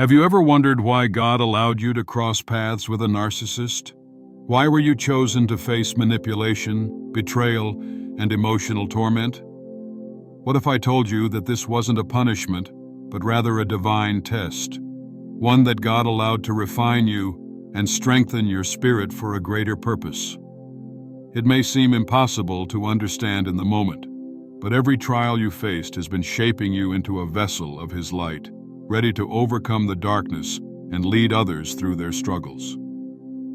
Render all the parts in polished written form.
Have you ever wondered why God allowed you to cross paths with a narcissist? Why were you chosen to face manipulation, betrayal, and emotional torment? What if I told you that this wasn't a punishment, but rather a divine test? One that God allowed to refine you and strengthen your spirit for a greater purpose. It may seem impossible to understand in the moment, but every trial you faced has been shaping you into a vessel of His light, ready to overcome the darkness and lead others through their struggles.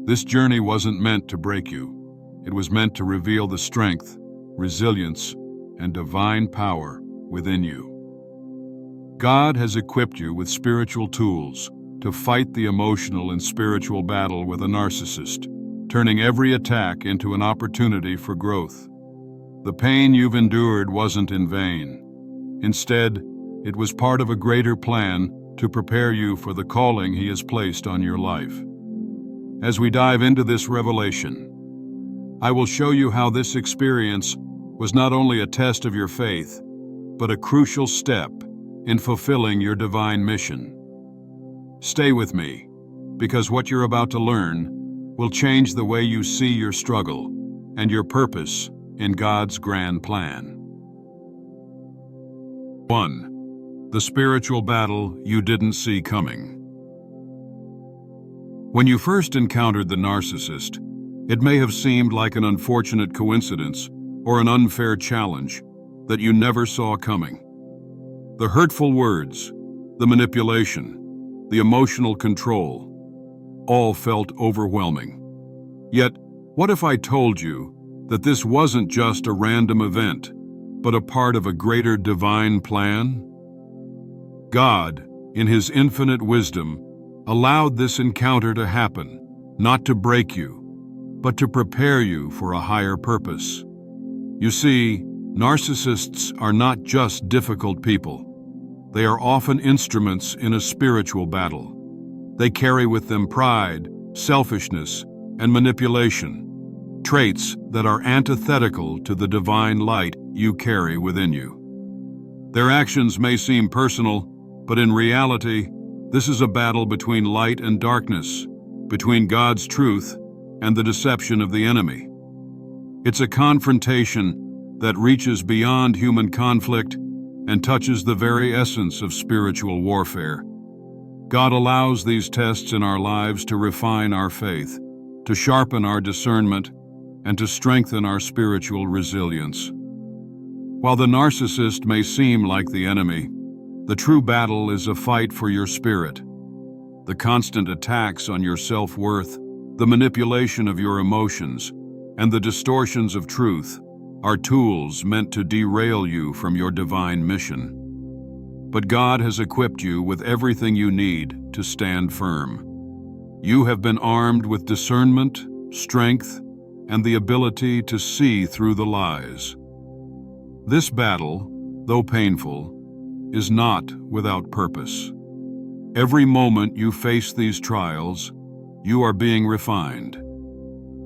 This journey wasn't meant to break you. It was meant to reveal the strength, resilience, and divine power within you. God has equipped you with spiritual tools to fight the emotional and spiritual battle with a narcissist, turning every attack into an opportunity for growth. The pain you've endured wasn't in vain. Instead, it was part of a greater plan to prepare you for the calling He has placed on your life. As we dive into this revelation, I will show you how this experience was not only a test of your faith, but a crucial step in fulfilling your divine mission. Stay with me, because what you're about to learn will change the way you see your struggle and your purpose in God's grand plan. 1. The spiritual battle you didn't see coming. When you first encountered the narcissist, it may have seemed like an unfortunate coincidence or an unfair challenge that you never saw coming. The hurtful words, the manipulation, the emotional control, all felt overwhelming. Yet, what if I told you that this wasn't just a random event, but a part of a greater divine plan? God, in His infinite wisdom, allowed this encounter to happen, not to break you, but to prepare you for a higher purpose. You see, narcissists are not just difficult people. They are often instruments in a spiritual battle. They carry with them pride, selfishness, and manipulation, traits that are antithetical to the divine light you carry within you. Their actions may seem personal, but in reality, this is a battle between light and darkness, between God's truth and the deception of the enemy. It's a confrontation that reaches beyond human conflict and touches the very essence of spiritual warfare. God allows these tests in our lives to refine our faith, to sharpen our discernment, and to strengthen our spiritual resilience. While the narcissist may seem like the enemy, the true battle is a fight for your spirit. The constant attacks on your self-worth, the manipulation of your emotions, and the distortions of truth are tools meant to derail you from your divine mission. But God has equipped you with everything you need to stand firm. You have been armed with discernment, strength, and the ability to see through the lies. This battle, though painful, is not without purpose. Every moment you face these trials, you are being refined.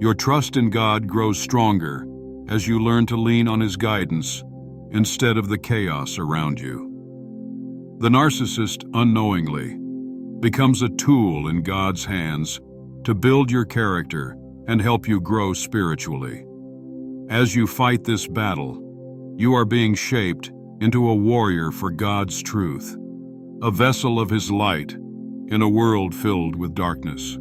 Your trust in God grows stronger as you learn to lean on His guidance instead of the chaos around you. The narcissist, unknowingly, becomes a tool in God's hands to build your character and help you grow spiritually. As you fight this battle, you are being shaped into a warrior for God's truth, a vessel of His light in a world filled with darkness.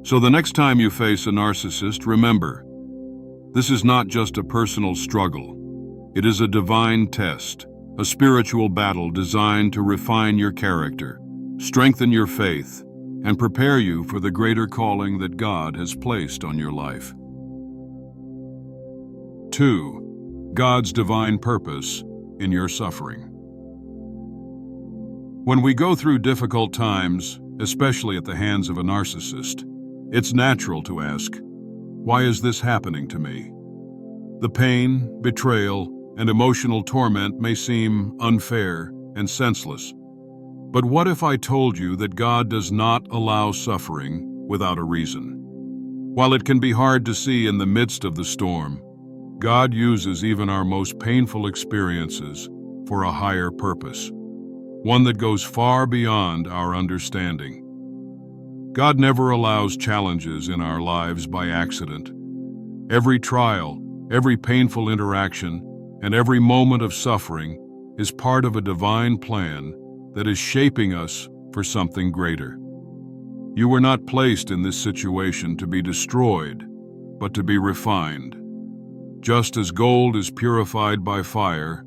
So the next time you face a narcissist, remember, this is not just a personal struggle. It is a divine test, a spiritual battle designed to refine your character, strengthen your faith, and prepare you for the greater calling that God has placed on your life. 2. God's divine purpose in your suffering. When we go through difficult times, especially at the hands of a narcissist, it's natural to ask, why is this happening to me? The pain, betrayal, and emotional torment may seem unfair and senseless. But what if I told you that God does not allow suffering without a reason? While it can be hard to see in the midst of the storm, God uses even our most painful experiences for a higher purpose. one that goes far beyond our understanding. God never allows challenges in our lives by accident. Every trial, every painful interaction, and every moment of suffering is part of a divine plan that is shaping us for something greater. You were not placed in this situation to be destroyed, but to be refined. Just as gold is purified by fire,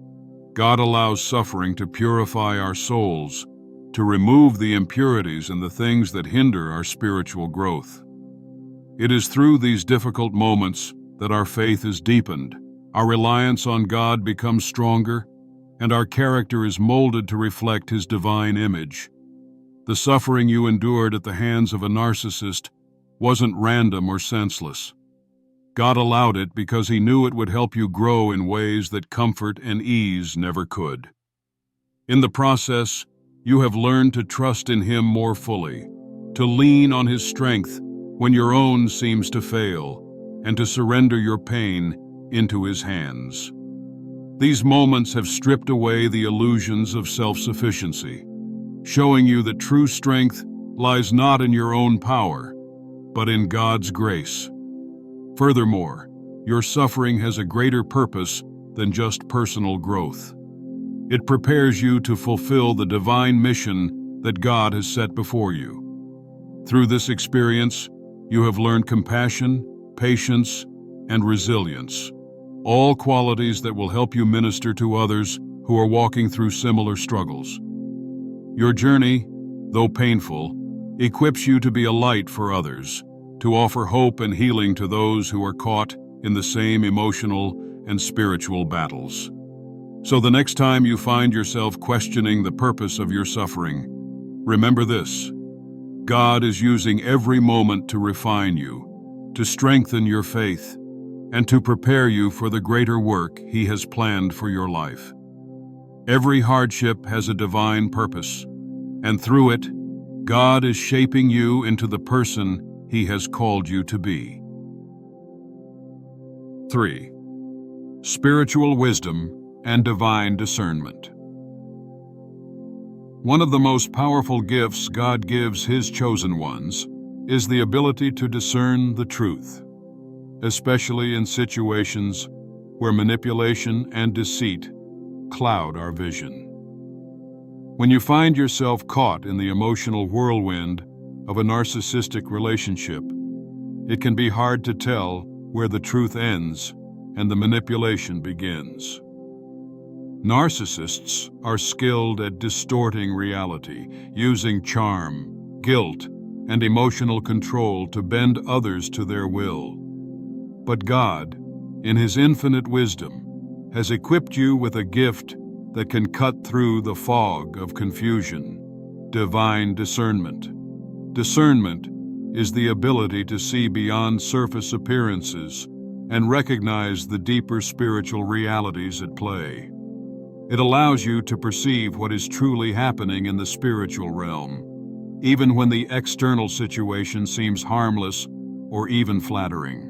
God allows suffering to purify our souls, to remove the impurities and the things that hinder our spiritual growth. It is through these difficult moments that our faith is deepened, our reliance on God becomes stronger, and our character is molded to reflect His divine image. The suffering you endured at the hands of a narcissist wasn't random or senseless. God allowed it because He knew it would help you grow in ways that comfort and ease never could. In the process, you have learned to trust in Him more fully, to lean on His strength when your own seems to fail, and to surrender your pain into His hands. These moments have stripped away the illusions of self-sufficiency, showing you that true strength lies not in your own power, but in God's grace. Furthermore, your suffering has a greater purpose than just personal growth. It prepares you to fulfill the divine mission that God has set before you. Through this experience, you have learned compassion, patience, and resilience, all qualities that will help you minister to others who are walking through similar struggles. Your journey, though painful, equips you to be a light for others, to offer hope and healing to those who are caught in the same emotional and spiritual battles. So the next time you find yourself questioning the purpose of your suffering, remember this: God is using every moment to refine you, to strengthen your faith, and to prepare you for the greater work He has planned for your life. Every hardship has a divine purpose, and through it, God is shaping you into the person He has called you to be. 3. Spiritual wisdom and divine discernment. One of the most powerful gifts God gives His chosen ones is the ability to discern the truth, especially in situations where manipulation and deceit cloud our vision. When you find yourself caught in the emotional whirlwind of a narcissistic relationship, it can be hard to tell where the truth ends and the manipulation begins. Narcissists are skilled at distorting reality, using charm, guilt, and emotional control to bend others to their will. But God, in His infinite wisdom, has equipped you with a gift that can cut through the fog of confusion: divine discernment. Discernment is the ability to see beyond surface appearances and recognize the deeper spiritual realities at play. It allows you to perceive what is truly happening in the spiritual realm, even when the external situation seems harmless or even flattering.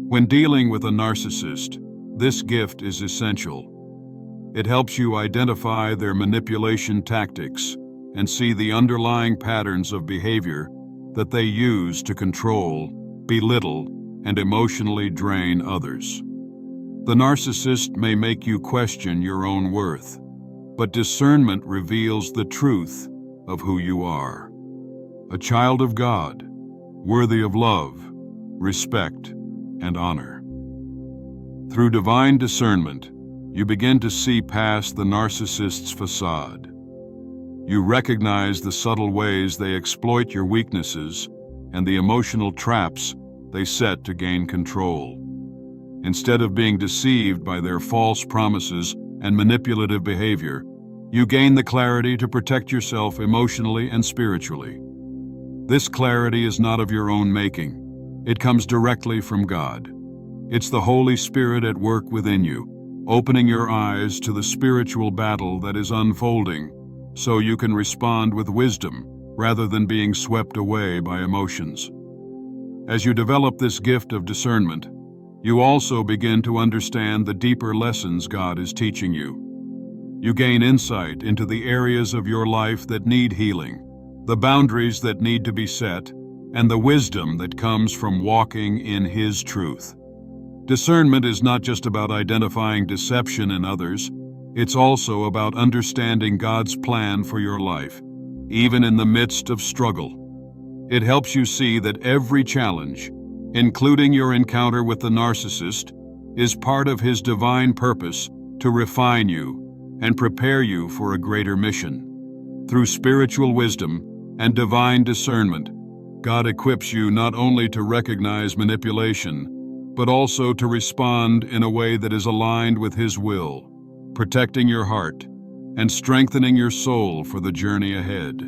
When dealing with a narcissist, this gift is essential. It helps you identify their manipulation tactics and see the underlying patterns of behavior that they use to control, belittle, and emotionally drain others. The narcissist may make you question your own worth, but discernment reveals the truth of who you are: a child of God, worthy of love, respect, and honor. Through divine discernment, you begin to see past the narcissist's facade. You recognize the subtle ways they exploit your weaknesses and the emotional traps they set to gain control. Instead of being deceived by their false promises and manipulative behavior, you gain the clarity to protect yourself emotionally and spiritually. This clarity is not of your own making. It comes directly from God. It's the Holy Spirit at work within you, opening your eyes to the spiritual battle that is unfolding, so you can respond with wisdom rather than being swept away by emotions. As you develop this gift of discernment, you also begin to understand the deeper lessons God is teaching you. You gain insight into the areas of your life that need healing, the boundaries that need to be set, and the wisdom that comes from walking in His truth. Discernment is not just about identifying deception in others, it's also about understanding God's plan for your life, even in the midst of struggle. It helps you see that every challenge, including your encounter with the narcissist, is part of His divine purpose to refine you and prepare you for a greater mission. Through spiritual wisdom and divine discernment, God equips you not only to recognize manipulation, but also to respond in a way that is aligned with His will, protecting your heart and strengthening your soul for the journey ahead.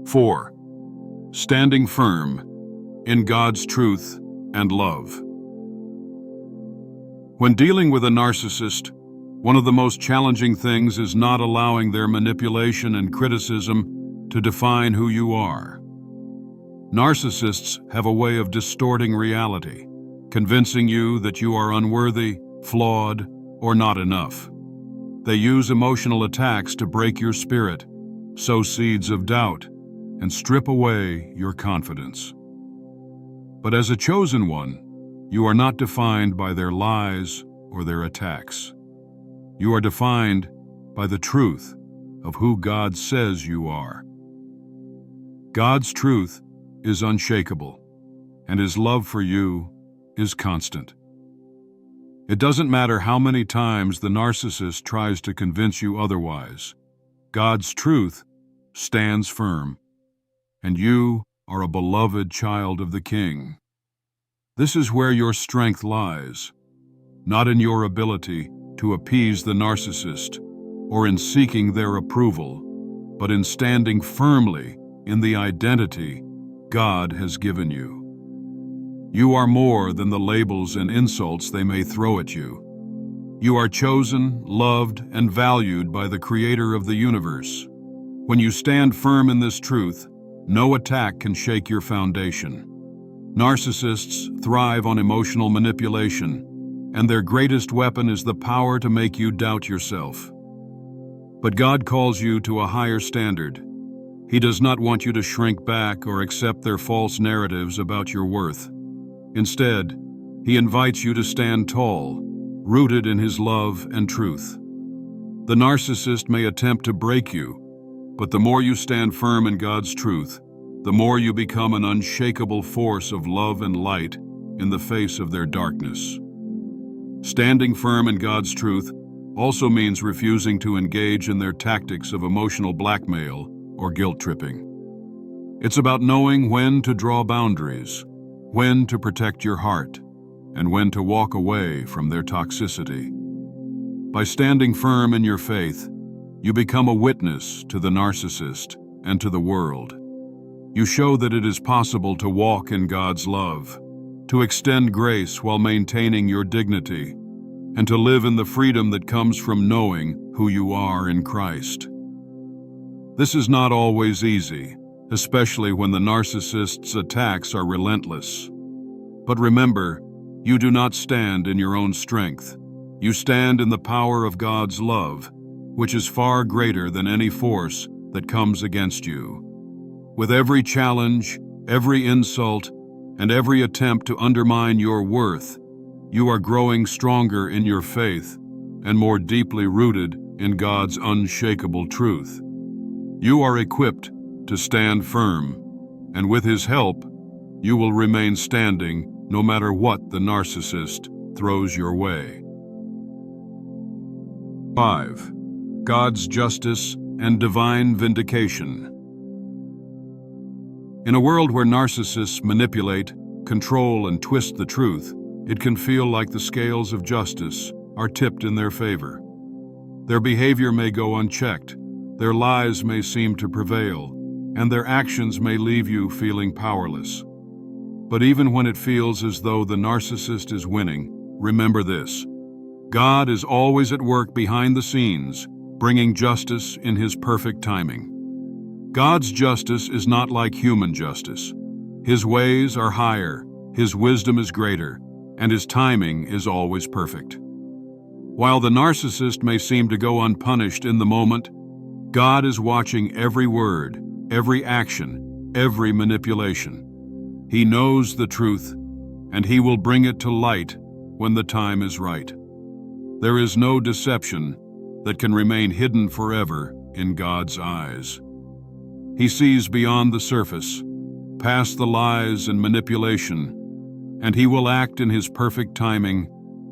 4. Standing firm in God's truth and love. When dealing with a narcissist, one of the most challenging things is not allowing their manipulation and criticism to define who you are. Narcissists have a way of distorting reality, convincing you that you are unworthy, flawed, or not enough. They use emotional attacks to break your spirit, sow seeds of doubt, and strip away your confidence. But as a chosen one, you are not defined by their lies or their attacks. You are defined by the truth of who God says you are. God's truth is unshakable, and His love for you is constant. It doesn't matter how many times the narcissist tries to convince you otherwise. God's truth stands firm, and you are a beloved child of the King. This is where your strength lies, not in your ability to appease the narcissist or in seeking their approval, but in standing firmly in the identity God has given you. You are more than the labels and insults they may throw at you. You are chosen, loved, and valued by the Creator of the universe. When you stand firm in this truth, no attack can shake your foundation. Narcissists thrive on emotional manipulation, and their greatest weapon is the power to make you doubt yourself. But God calls you to a higher standard. He does not want you to shrink back or accept their false narratives about your worth. Instead, He invites you to stand tall, rooted in His love and truth. The narcissist may attempt to break you, but the more you stand firm in God's truth, the more you become an unshakable force of love and light in the face of their darkness. Standing firm in God's truth also means refusing to engage in their tactics of emotional blackmail or guilt-tripping. It's about knowing when to draw boundaries, when to protect your heart, and when to walk away from their toxicity. By standing firm in your faith, you become a witness to the narcissist and to the world. You show that it is possible to walk in God's love, to extend grace while maintaining your dignity, and to live in the freedom that comes from knowing who you are in Christ. This is not always easy, especially when the narcissist's attacks are relentless. But remember, you do not stand in your own strength. You stand in the power of God's love, which is far greater than any force that comes against you. With every challenge, every insult, and every attempt to undermine your worth, you are growing stronger in your faith and more deeply rooted in God's unshakable truth. You are equipped to stand firm, and with His help, you will remain standing no matter what the narcissist throws your way. 5. God's justice and divine vindication. In a world where narcissists manipulate, control, and twist the truth, it can feel like the scales of justice are tipped in their favor. Their behavior may go unchecked, their lies may seem to prevail, and their actions may leave you feeling powerless. But even when it feels as though the narcissist is winning, remember this: God is always at work behind the scenes, bringing justice in His perfect timing. God's justice is not like human justice. His ways are higher, His wisdom is greater, and His timing is always perfect. While the narcissist may seem to go unpunished in the moment, God is watching every word, every action, every manipulation. He knows the truth, and He will bring it to light when the time is right. There is no deception that can remain hidden forever in God's eyes. He sees beyond the surface, past the lies and manipulation, and He will act in His perfect timing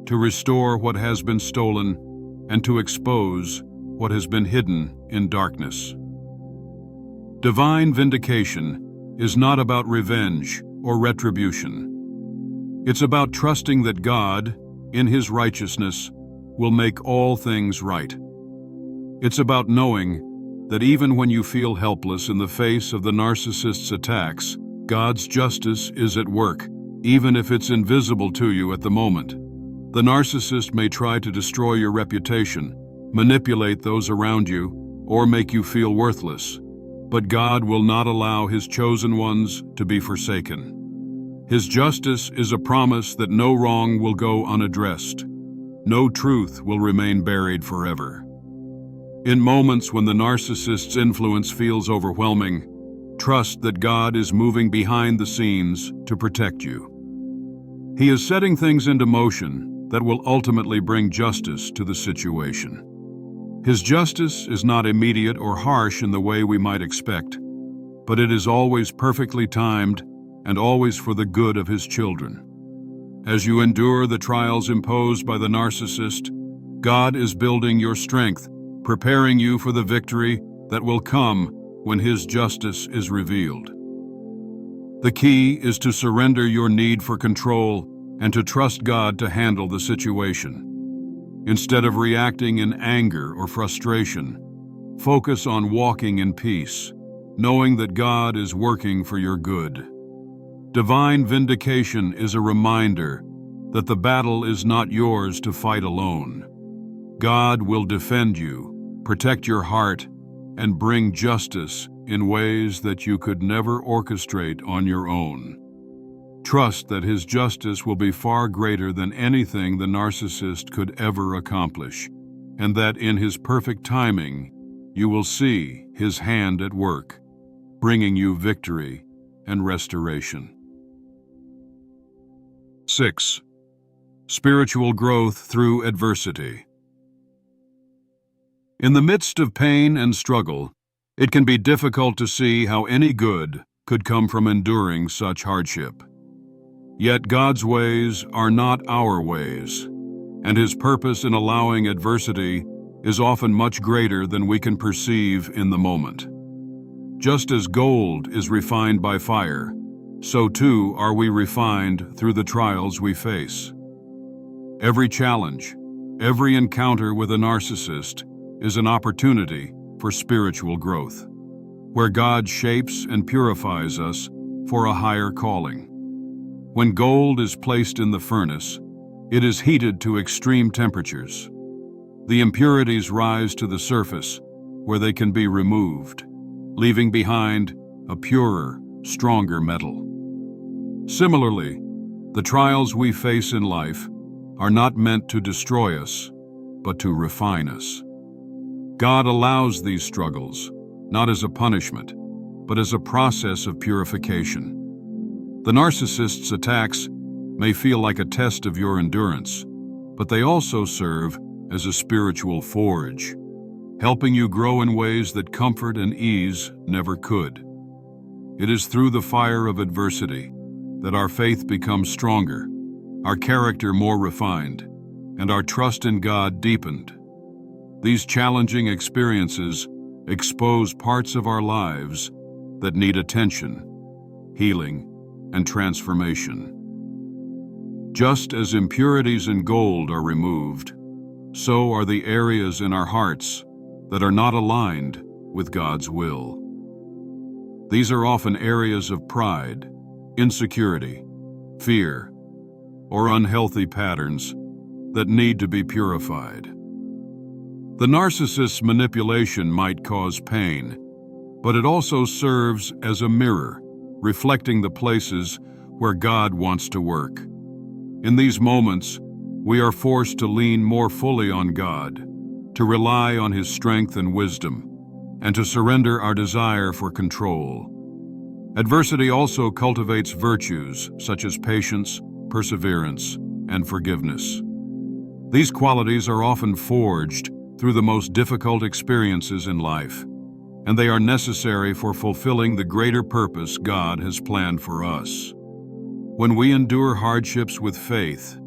to restore what has been stolen and to expose what has been hidden in darkness. Divine vindication is not about revenge or retribution. It's about trusting that God, in His righteousness, will make all things right. It's about knowing that even when you feel helpless in the face of the narcissist's attacks, God's justice is at work, even if it's invisible to you at the moment. The narcissist may try to destroy your reputation, manipulate those around you, or make you feel worthless. But God will not allow His chosen ones to be forsaken. His justice is a promise that no wrong will go unaddressed. No truth will remain buried forever. In moments when the narcissist's influence feels overwhelming, trust that God is moving behind the scenes to protect you. He is setting things into motion that will ultimately bring justice to the situation. His justice is not immediate or harsh in the way we might expect, but it is always perfectly timed and always for the good of His children. As you endure the trials imposed by the narcissist, God is building your strength, preparing you for the victory that will come when His justice is revealed. The key is to surrender your need for control and to trust God to handle the situation. Instead of reacting in anger or frustration, focus on walking in peace, knowing that God is working for your good. Divine vindication is a reminder that the battle is not yours to fight alone. God will defend you, protect your heart, and bring justice in ways that you could never orchestrate on your own. Trust that His justice will be far greater than anything the narcissist could ever accomplish, and that in His perfect timing, you will see His hand at work, bringing you victory and restoration. 6. Spiritual growth through adversity. In the midst of pain and struggle, it can be difficult to see how any good could come from enduring such hardship. Yet God's ways are not our ways, and His purpose in allowing adversity is often much greater than we can perceive in the moment. Just as gold is refined by fire, so too are we refined through the trials we face. Every challenge, every encounter with a narcissist is an opportunity for spiritual growth, where God shapes and purifies us for a higher calling. When gold is placed in the furnace, it is heated to extreme temperatures. The impurities rise to the surface, where they can be removed, leaving behind a purer, stronger metal. Similarly, the trials we face in life are not meant to destroy us, but to refine us. God allows these struggles, not as a punishment, but as a process of purification. The narcissist's attacks may feel like a test of your endurance, but they also serve as a spiritual forge, helping you grow in ways that comfort and ease never could. It is through the fire of adversity that our faith becomes stronger, our character more refined, and our trust in God deepened. These challenging experiences expose parts of our lives that need attention, healing, and transformation. Just as impurities in gold are removed, so are the areas in our hearts that are not aligned with God's will. These are often areas of pride, insecurity, fear, or unhealthy patterns that need to be purified. The narcissist's manipulation might cause pain, but it also serves as a mirror, reflecting the places where God wants to work. In these moments, we are forced to lean more fully on God, to rely on His strength and wisdom, and to surrender our desire for control. Adversity also cultivates virtues such as patience, perseverance, and forgiveness. These qualities are often forged through the most difficult experiences in life, and they are necessary for fulfilling the greater purpose God has planned for us. When we endure hardships with faith,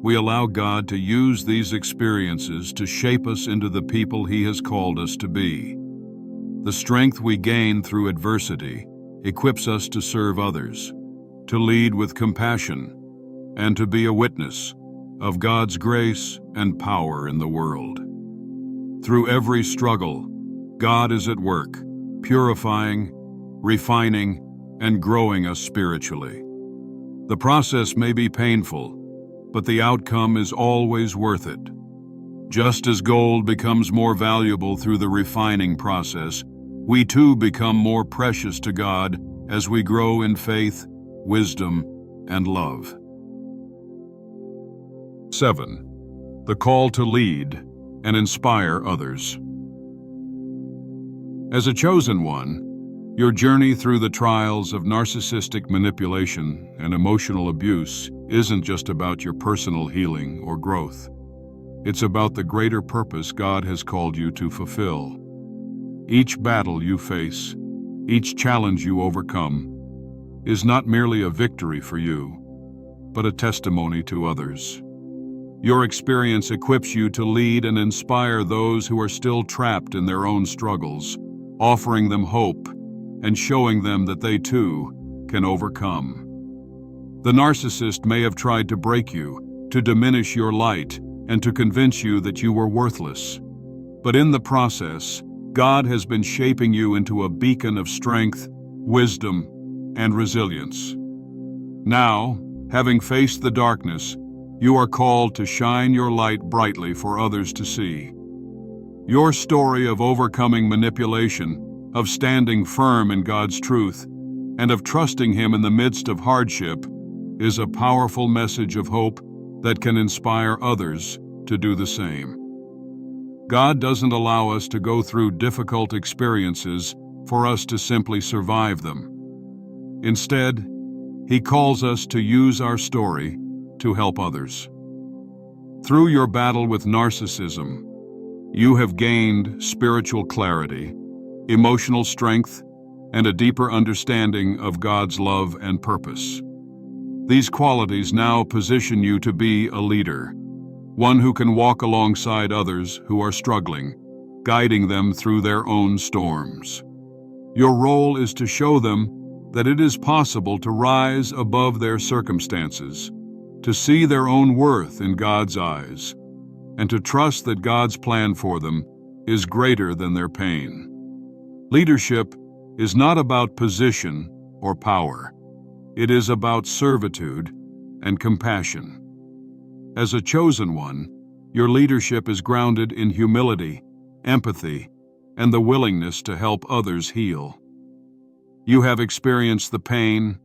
we allow God to use these experiences to shape us into the people He has called us to be. The strength we gain through adversity equips us to serve others, to lead with compassion, and to be a witness of God's grace and power in the world. Through every struggle, God is at work, purifying, refining, and growing us spiritually. The process may be painful, but the outcome is always worth it. Just as gold becomes more valuable through the refining process, we too become more precious to God as we grow in faith, wisdom, and love. 7. The call to lead and inspire others. As a chosen one, your journey through the trials of narcissistic manipulation and emotional abuse isn't just about your personal healing or growth. It's about the greater purpose God has called you to fulfill. Each battle you face, each challenge you overcome, is not merely a victory for you, but a testimony to others. Your experience equips you to lead and inspire those who are still trapped in their own struggles, offering them hope and showing them that they too can overcome. The narcissist may have tried to break you, to diminish your light, and to convince you that you were worthless. But in the process, God has been shaping you into a beacon of strength, wisdom, and resilience. Now, having faced the darkness, you are called to shine your light brightly for others to see. Your story of overcoming manipulation, of standing firm in God's truth, and of trusting Him in the midst of hardship is a powerful message of hope that can inspire others to do the same. God doesn't allow us to go through difficult experiences for us to simply survive them. Instead, He calls us to use our story to help others. Through your battle with narcissism, you have gained spiritual clarity, emotional strength, and a deeper understanding of God's love and purpose. These qualities now position you to be a leader, one who can walk alongside others who are struggling, guiding them through their own storms. Your role is to show them that it is possible to rise above their circumstances, to see their own worth in God's eyes, and to trust that God's plan for them is greater than their pain. Leadership is not about position or power. It is about servitude and compassion. As a chosen one, your leadership is grounded in humility, empathy, and the willingness to help others heal. You have experienced the pain,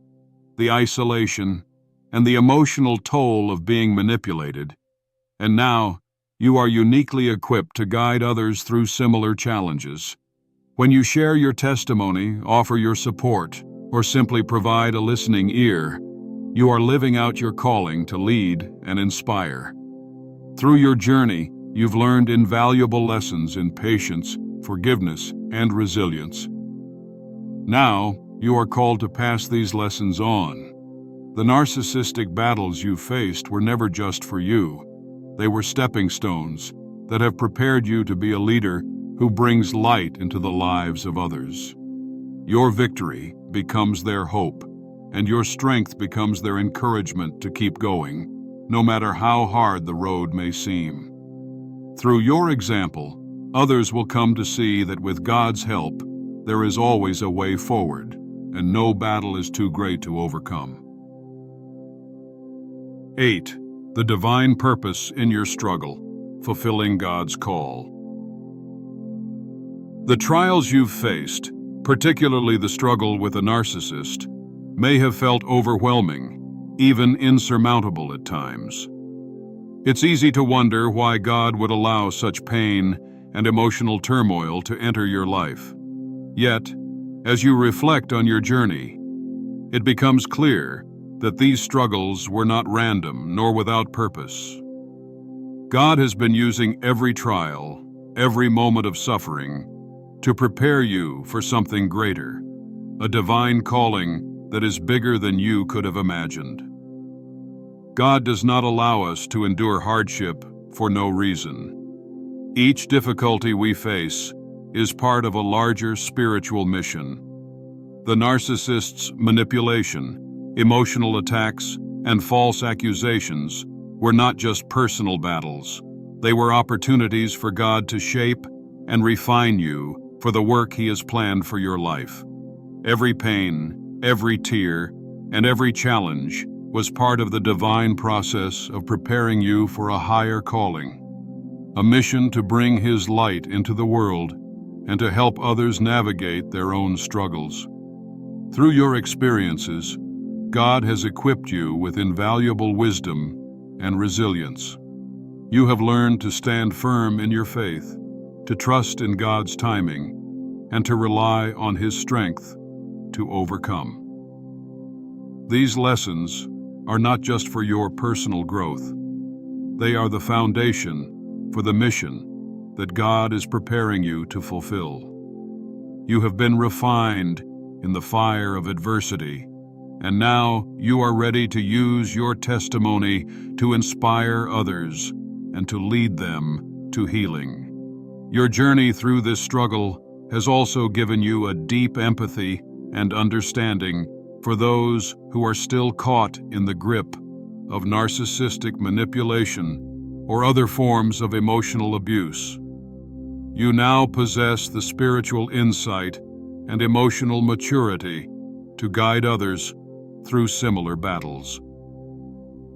the isolation, and the emotional toll of being manipulated, and now you are uniquely equipped to guide others through similar challenges. When you share your testimony, offer your support, or simply provide a listening ear, you are living out your calling to lead and inspire. Through your journey, you've learned invaluable lessons in patience, forgiveness, and resilience. Now, you are called to pass these lessons on. The narcissistic battles you faced were never just for you. They were stepping stones that have prepared you to be a leader who brings light into the lives of others. Your victory becomes their hope, and your strength becomes their encouragement to keep going, no matter how hard the road may seem. Through your example, others will come to see that with God's help, there is always a way forward, and no battle is too great to overcome. 8. The divine purpose in your struggle, fulfilling God's call. The trials you've faced, particularly the struggle with a narcissist, may have felt overwhelming, even insurmountable at times. It's easy to wonder why God would allow such pain and emotional turmoil to enter your life. Yet, as you reflect on your journey, it becomes clear that these struggles were not random nor without purpose. God has been using every trial, every moment of suffering, to prepare you for something greater, a divine calling that is bigger than you could have imagined. God does not allow us to endure hardship for no reason. Each difficulty we face is part of a larger spiritual mission. The narcissist's manipulation, emotional attacks, and false accusations were not just personal battles. They were opportunities for God to shape and refine you for the work He has planned for your life. Every pain, every tear, and every challenge was part of the divine process of preparing you for a higher calling, a mission to bring His light into the world and to help others navigate their own struggles. Through your experiences, God has equipped you with invaluable wisdom and resilience. You have learned to stand firm in your faith, to trust in God's timing, and to rely on His strength to overcome. These lessons are not just for your personal growth. They are the foundation for the mission that God is preparing you to fulfill. You have been refined in the fire of adversity, and now you are ready to use your testimony to inspire others and to lead them to healing. Your journey through this struggle has also given you a deep empathy and understanding for those who are still caught in the grip of narcissistic manipulation or other forms of emotional abuse. You now possess the spiritual insight and emotional maturity to guide others through similar battles.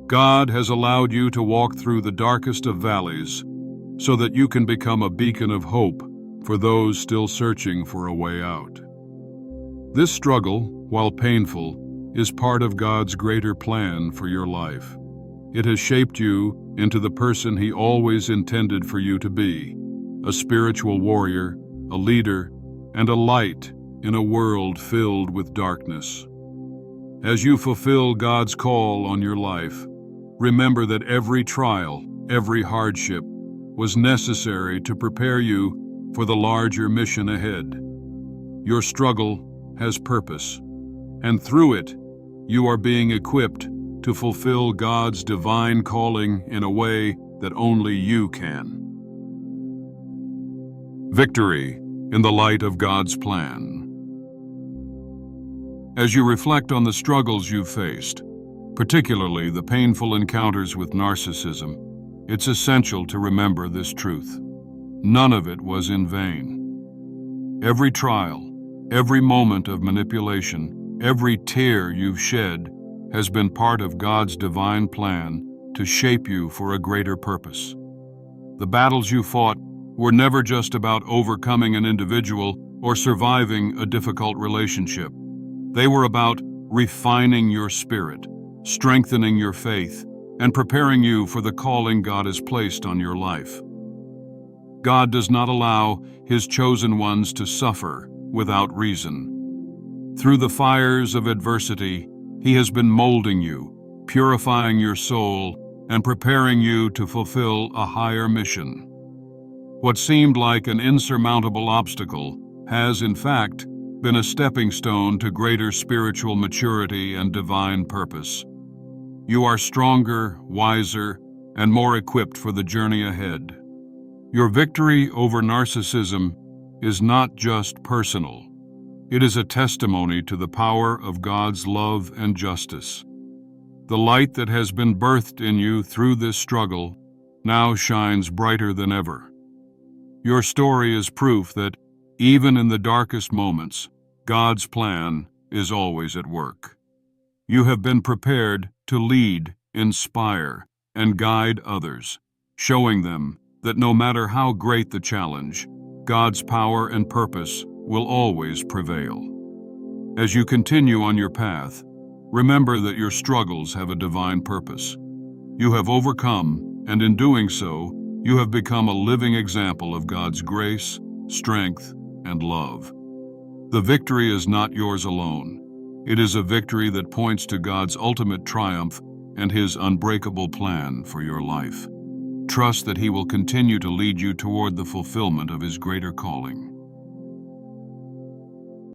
God has allowed you to walk through the darkest of valleys so that you can become a beacon of hope for those still searching for a way out. This struggle, while painful, is part of God's greater plan for your life. It has shaped you into the person He always intended for you to be, a spiritual warrior, a leader, and a light in a world filled with darkness. As you fulfill God's call on your life, remember that every trial, every hardship was necessary to prepare you for the larger mission ahead. Your struggle has purpose, and through it, you are being equipped to fulfill God's divine calling in a way that only you can. Victory in the light of God's plan. As you reflect on the struggles you've faced, particularly the painful encounters with narcissism, it's essential to remember this truth. None of it was in vain. Every trial, every moment of manipulation, every tear you've shed has been part of God's divine plan to shape you for a greater purpose. The battles you fought were never just about overcoming an individual or surviving a difficult relationship. They were about refining your spirit, strengthening your faith, and preparing you for the calling God has placed on your life. God does not allow His chosen ones to suffer without reason. Through the fires of adversity, He has been molding you, purifying your soul, and preparing you to fulfill a higher mission. What seemed like an insurmountable obstacle has, in fact, been a stepping stone to greater spiritual maturity and divine purpose. You are stronger, wiser, and more equipped for the journey ahead. Your victory over narcissism is not just personal. It is a testimony to the power of God's love and justice. The light that has been birthed in you through this struggle now shines brighter than ever. Your story is proof that, even in the darkest moments, God's plan is always at work. You have been prepared to lead, inspire, and guide others, showing them that no matter how great the challenge, God's power and purpose will always prevail. As you continue on your path, remember that your struggles have a divine purpose. You have overcome and in doing so, you have become a living example of God's grace, strength, and love. The victory is not yours alone. It is a victory that points to God's ultimate triumph and His unbreakable plan for your life. Trust that He will continue to lead you toward the fulfillment of His greater calling.